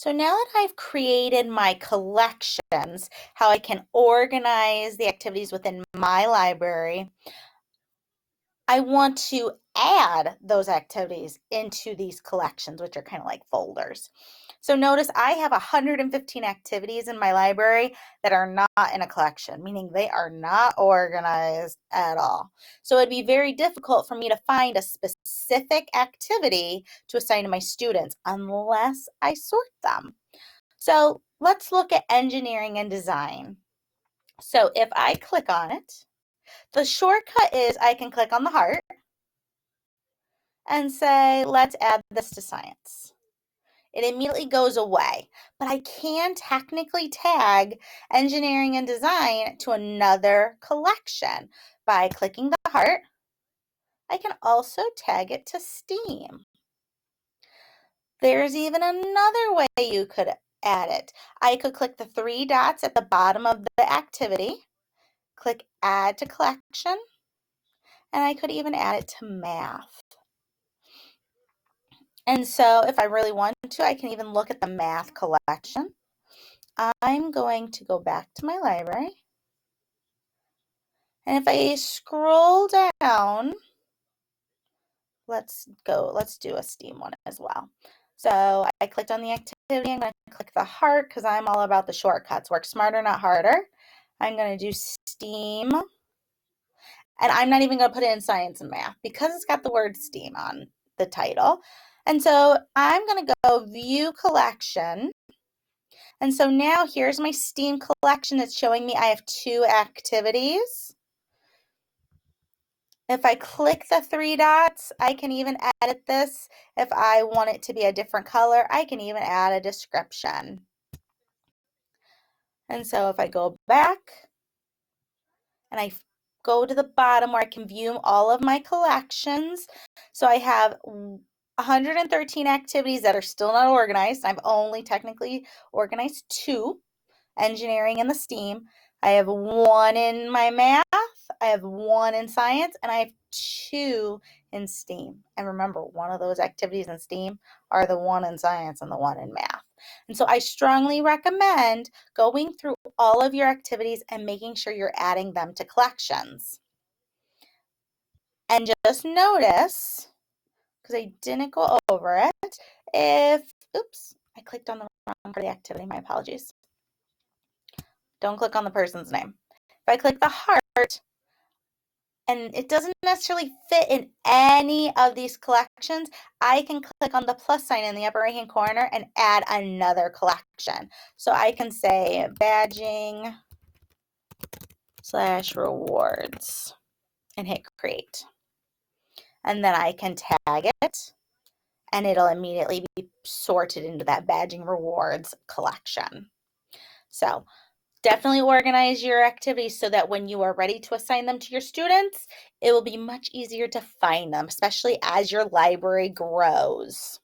So now that I've created my collections, how I can organize the activities within my library, I want to add those activities into these collections, which are kind of like folders. So notice I have 115 activities in my library that are not in a collection, meaning they are not organized at all. So it'd be very difficult for me to find a specific activity to assign to my students unless I sort them. So let's look at engineering and design. So if I click on it, the shortcut is I can click on the heart and say, let's add this to science. It immediately goes away, but I can technically tag engineering and design to another collection by clicking the heart. I can also tag it to STEAM. There's even another way you could add it. I could click the three dots at the bottom of the activity, click add to collection, and I could even add it to math. And so if I really want to, I can even look at the math collection. I'm going to go back to my library. And if I scroll down, let's do a STEAM one as well. So I clicked on the activity. I'm going to click the heart because I'm all about the shortcuts. Work smarter, not harder. I'm going to do STEAM. And I'm not even going to put it in science and math because it's got the word STEAM on the title. And so I'm going to go view collection. And so now here's my STEAM collection. It's showing me I have 2 activities. If I click the 3 dots, I can even edit this. If I want it to be a different color, I can even add a description. And so if I go back and I go to the bottom where I can view all of my collections, so I have 113 activities that are still not organized. I've only technically organized 2, engineering and the STEAM. I have 1 in my math, I have 1 in science, and I have 2 in STEAM. And remember, one of those activities in STEAM are the 1 in science and the 1 in math. And so I strongly recommend going through all of your activities and making sure you're adding them to collections. And just notice, because I didn't go over it, oops, I clicked on the wrong part of the activity, my apologies. Don't click on the person's name. If I click the heart, and it doesn't necessarily fit in any of these collections, I can click on the plus sign in the upper right hand corner and add another collection. So I can say badging / rewards and hit create. And then I can tag it and it'll immediately be sorted into that badging rewards collection. So definitely organize your activities so that when you are ready to assign them to your students, it will be much easier to find them, especially as your library grows.